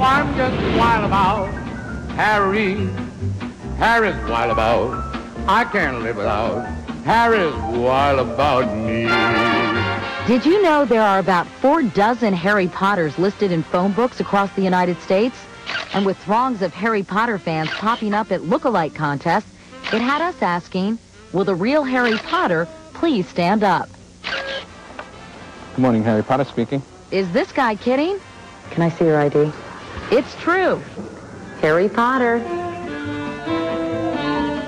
I'm just wild about Harry. Harry's wild about. I can't live without. Harry's wild about me. Did you know there are about 4 dozen Harry Potters listed in phone books across the United States? And with throngs of Harry Potter fans popping up at look-alike contests, it had us asking, will the real Harry Potter please stand up? Good morning, Harry Potter speaking. Is this guy kidding? Can I see your ID? It's true. Harry Potter.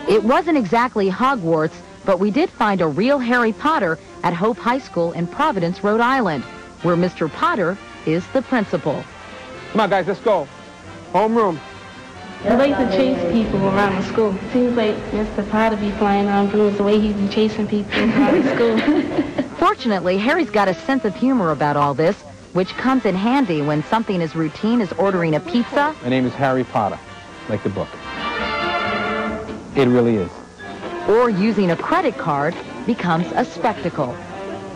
It wasn't exactly Hogwarts, but we did find a real Harry Potter at Hope High School in Providence, Rhode Island, where Mr. Potter is the principal. Come on, guys, let's go. Homeroom. I like to chase people around the school. Seems like Mr. Potter be flying around brooms the way he be chasing people around the school. Fortunately, Harry's got a sense of humor about all this, which comes in handy when something as routine as ordering a pizza. My name is Harry Potter, like the book. It really is. Or using a credit card becomes a spectacle.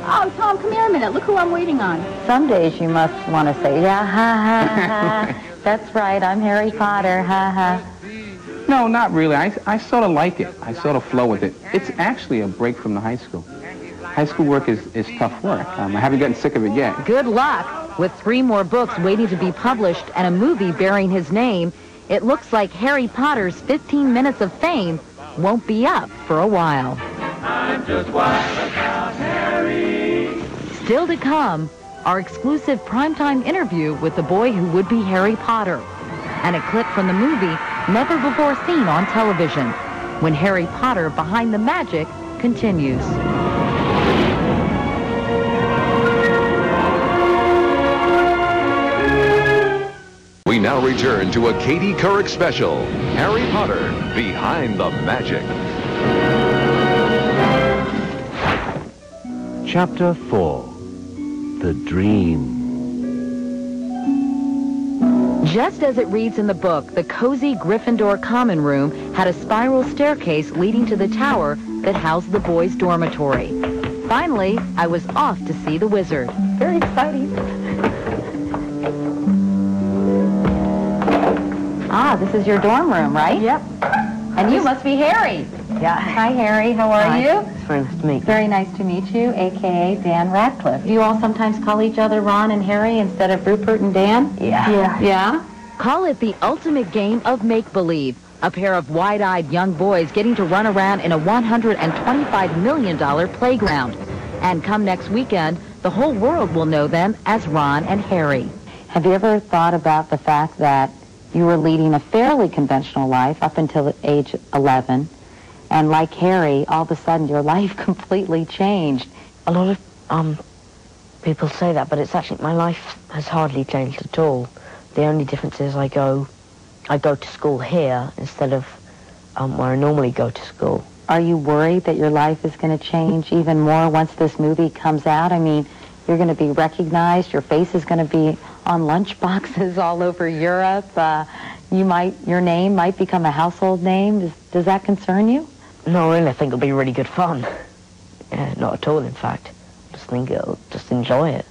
Oh, Tom, come here a minute. Look who I'm waiting on. Some days you must want to say, yeah, ha, ha, ha. That's right, I'm Harry Potter, ha, ha. No, not really. I sort of like it. I sort of flow with it. It's actually a break from the high school. High school work is tough work. I haven't gotten sick of it yet. Good luck. With 3 more books waiting to be published and a movie bearing his name, it looks like Harry Potter's 15 minutes of fame won't be up for a while. I'm just wild about Harry. Still to come, our exclusive primetime interview with the boy who would be Harry Potter, and a clip from the movie never before seen on television, when Harry Potter Behind the Magic continues. We now return to a Katie Couric special, Harry Potter Behind the Magic. Chapter 4, The Dream. Just as it reads in the book, the cozy Gryffindor common room had a spiral staircase leading to the tower that housed the boys' dormitory. Finally, I was off to see the wizard. Very exciting. Ah, this is your dorm room, right? Yep. And you must be Harry. Yeah. Hi, Harry. How are you? It's very nice to meet you. Very nice to meet you, a.k.a. Dan Radcliffe. Do you all sometimes call each other Ron and Harry instead of Rupert and Dan? Yeah. Yeah? Call it the ultimate game of make-believe. A pair of wide-eyed young boys getting to run around in a $125 million playground. And come next weekend, the whole world will know them as Ron and Harry. Have you ever thought about the fact that you were leading a fairly conventional life up until age 11, and like Harry, all of a sudden your life completely changed? A lot of people say that, but it's actually, my life has hardly changed at all. The only difference is I go to school here instead of where I normally go to school. Are you worried that your life is going to change even more once this movie comes out? I mean, you're going to be recognized. Your face is going to be on lunch boxes all over Europe. Your name might become a household name. Does that concern you? No, really, I think it'll be really good fun. Not at all, in fact. Just enjoy it.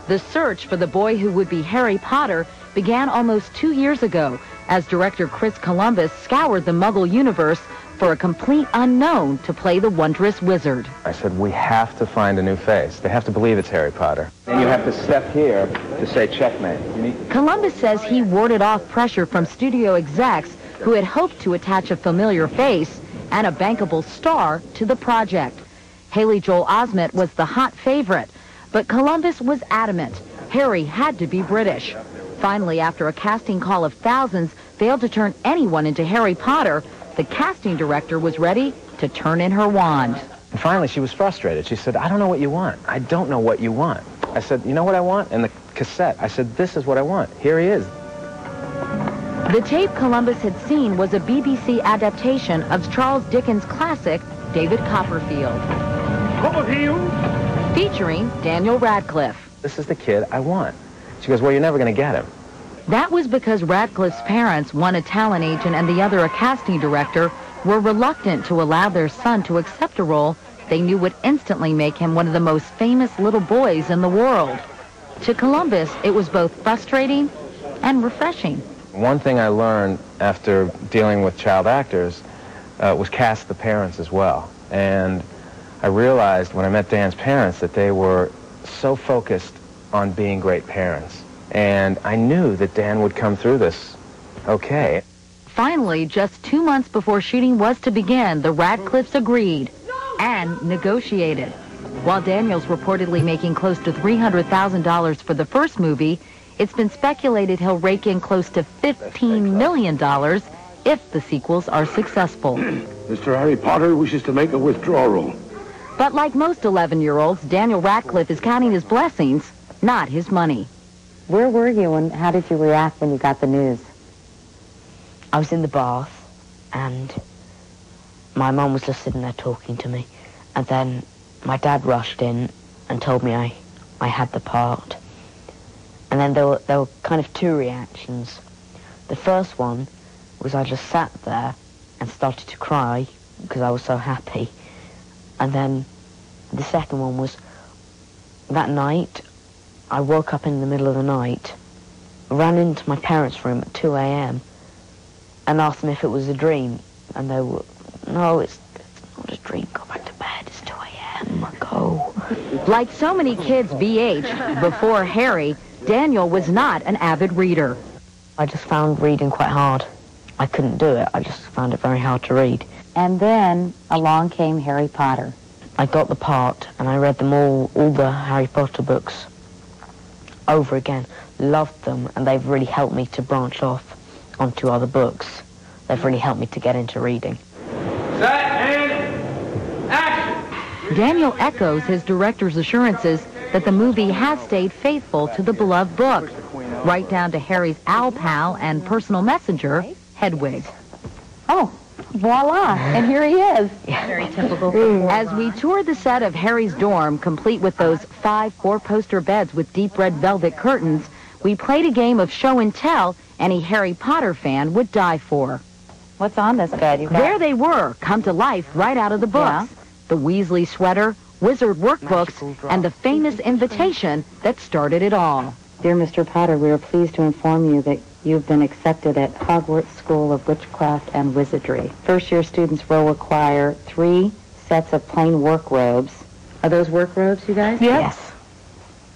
The search for the boy who would be Harry Potter began almost 2 years ago as director Chris Columbus scoured the Muggle universe for a complete unknown to play the wondrous wizard. I said, we have to find a new face. They have to believe it's Harry Potter. And you have to step here to say checkmate. Columbus says he warded off pressure from studio execs who had hoped to attach a familiar face and a bankable star to the project. Haley Joel Osment was the hot favorite, but Columbus was adamant Harry had to be British. Finally, after a casting call of thousands failed to turn anyone into Harry Potter, the casting director was ready to turn in her wand. And finally, she was frustrated. She said, I don't know what you want. I don't know what you want. I said, you know what I want? And the cassette, I said, this is what I want. Here he is. The tape Columbus had seen was a BBC adaptation of Charles Dickens' classic, David Copperfield. Copperfield? Featuring Daniel Radcliffe. This is the kid I want. She goes, well, you're never going to get him. That was because Radcliffe's parents, one a talent agent and the other a casting director, were reluctant to allow their son to accept a role they knew would instantly make him one of the most famous little boys in the world. To Columbus, it was both frustrating and refreshing. One thing I learned after dealing with child actors was cast the parents as well. And I realized when I met Dan's parents that they were so focused on being great parents. And I knew that Dan would come through this okay. Finally, just 2 months before shooting was to begin, the Radcliffes agreed and negotiated. While Daniel's reportedly making close to $300,000 for the first movie, it's been speculated he'll rake in close to $15 million if the sequels are successful. Mr. Harry Potter wishes to make a withdrawal. But like most 11-year-olds, Daniel Radcliffe is counting his blessings, not his money. Where were you and how did you react when you got the news? I was in the bath, and my mum was just sitting there talking to me. And then my dad rushed in and told me I had the part. And then there were kind of two reactions. The first one was I just sat there and started to cry because I was so happy. And then the second one was that night, I woke up in the middle of the night, ran into my parents' room at 2 a.m. and asked them if it was a dream. And they were, no, it's not a dream, go back to bed, it's 2 a.m., go. Like so many kids BH, before Harry, Daniel was not an avid reader. I just found reading quite hard. I couldn't do it, I just found it very hard to read. And then along came Harry Potter. I got the part and I read them all the Harry Potter books over again. Loved them, and they've really helped me to branch off onto other books. They've really helped me to get into reading. Set and action! Daniel echoes his director's assurances that the movie has stayed faithful to the beloved book, right down to Harry's owl pal and personal messenger, Hedwig. Oh, voila, and here he is. Very typical. As we toured the set of Harry's dorm, complete with those 5 four-poster beds with deep red velvet curtains, we played a game of show and tell any Harry Potter fan would die for. What's on this bed? There they were, come to life right out of the books. Yeah. The Weasley sweater, wizard workbooks, and the famous invitation that started it all. Dear Mr. Potter, we are pleased to inform you that you've been accepted at Hogwarts School of Witchcraft and Wizardry. First-year students will require 3 sets of plain work robes. Are those work robes, you guys? Yes.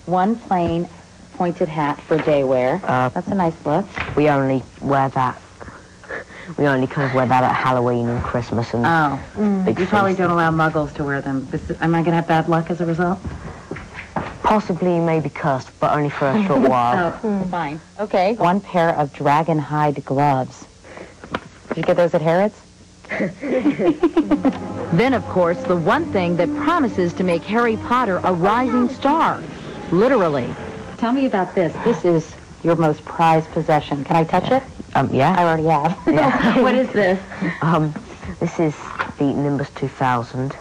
1 plain pointed hat for day wear. That's a nice look. We only wear that. We only kind of wear that at Halloween and Christmas and big You probably feasts. don't allow muggles to wear them. Am I going to have bad luck as a result? Possibly, maybe cursed, but only for a short while. Fine. Okay. 1 pair of dragon hide gloves. Did you get those at Harrods? Then, of course, the one thing that promises to make Harry Potter a rising star. Literally. Tell me about this. This is your most prized possession. Can I touch it? Yeah. I already have. Yeah. What is this? This is the Nimbus 2000,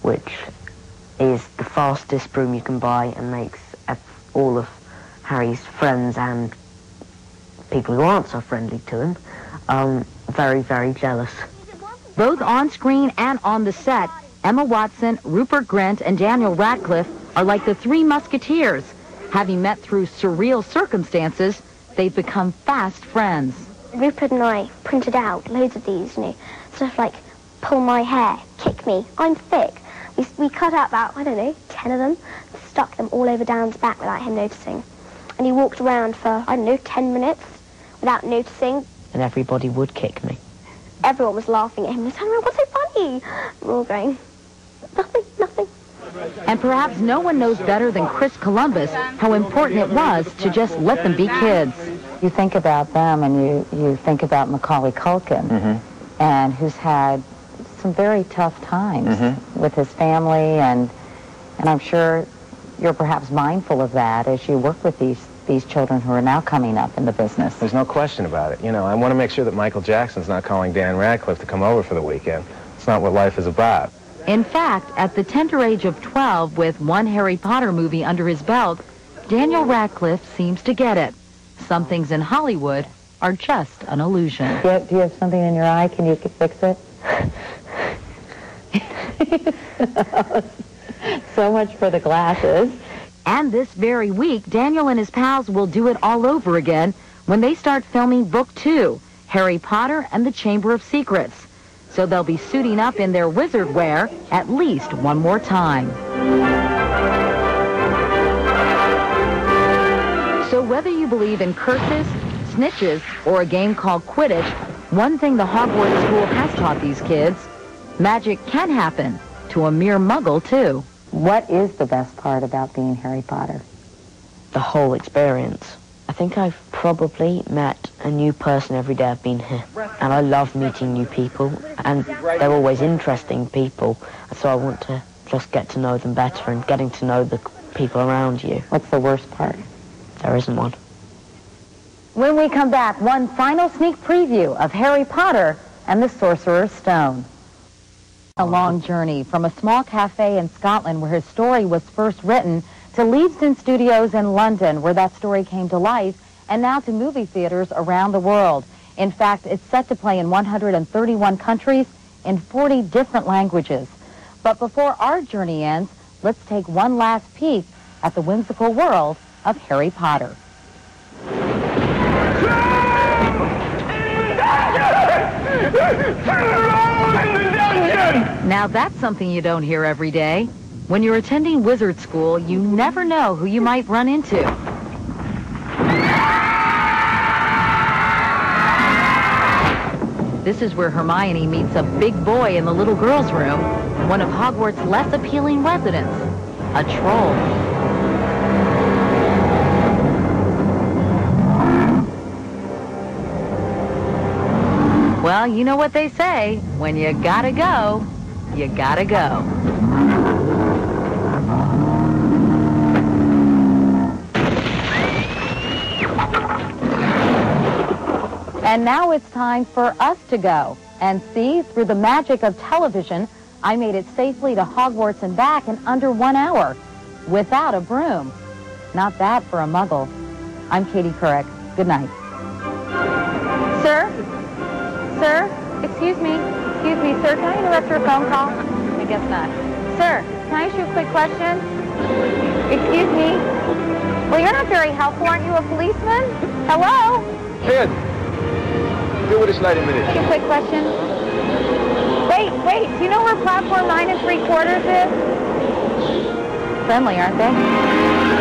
which is the fastest broom you can buy and makes all of Harry's friends and people who aren't so friendly to him very, very jealous. Both on screen and on the set, Emma Watson, Rupert Grint, and Daniel Radcliffe are like the 3 musketeers. Having met through surreal circumstances, they've become fast friends. Rupert and I printed out loads of these, stuff like pull my hair, kick me, I'm thick. We cut out about, 10 of them, stuck them all over Dan's back without him noticing. And he walked around for, 10 minutes without noticing. And everybody would kick me. Everyone was laughing at him. They said, what's so funny? We're all going, nothing. And perhaps no one knows better than Chris Columbus how important it was to just let them be kids. You think about them and you think about Macaulay Culkin, and who's had some very tough times with his family, and I'm sure you're perhaps mindful of that as you work with these children who are now coming up in the business. There's no question about it. I want to make sure that Michael Jackson's not calling Dan Radcliffe to come over for the weekend. It's not what life is about. In fact, at the tender age of 12, with 1 Harry Potter movie under his belt, Daniel Radcliffe seems to get it. Some things in Hollywood are just an illusion. Do you have something in your eye? Can you fix it? So much for the glasses. And this very week, Daniel and his pals will do it all over again when they start filming Book 2, Harry Potter and the Chamber of Secrets. So they'll be suiting up in their wizard wear at least one more time. So whether you believe in curses, snitches, or a game called Quidditch, one thing the Hogwarts school has taught these kids, magic can happen to a mere muggle, too. What is the best part about being Harry Potter? The whole experience. I think I've probably met a new person every day I've been here. And I love meeting new people, and they're always interesting people, so I want to just get to know them better and getting to know the people around you. What's the worst part? There isn't one. When we come back, one final sneak preview of Harry Potter and the Sorcerer's Stone. A long journey from a small cafe in Scotland where his story was first written to Leavesden Studios in London where that story came to life, and now to movie theaters around the world. In fact, it's set to play in 131 countries in 40 different languages. But before our journey ends, let's take one last peek at the whimsical world of Harry Potter. Now that's something you don't hear every day. When you're attending wizard school, you never know who you might run into. This is where Hermione meets a big boy in the little girl's room, one of Hogwarts' less appealing residents, a troll. Well, you know what they say, when you gotta go, you gotta go. And now it's time for us to go. And see, through the magic of television, I made it safely to Hogwarts and back in under 1 hour, without a broom. Not bad for a muggle. I'm Katie Couric. Good night. Sir? Sir? Excuse me, sir. Can I interrupt your phone call? I guess not. Sir, can I ask you a quick question? Excuse me? Well, you're not very helpful. Aren't you a policeman? Hello? Ed, deal with this lady a minute. Ask you a quick question. Wait. Do you know where platform 9 3/4 is? Friendly, aren't they?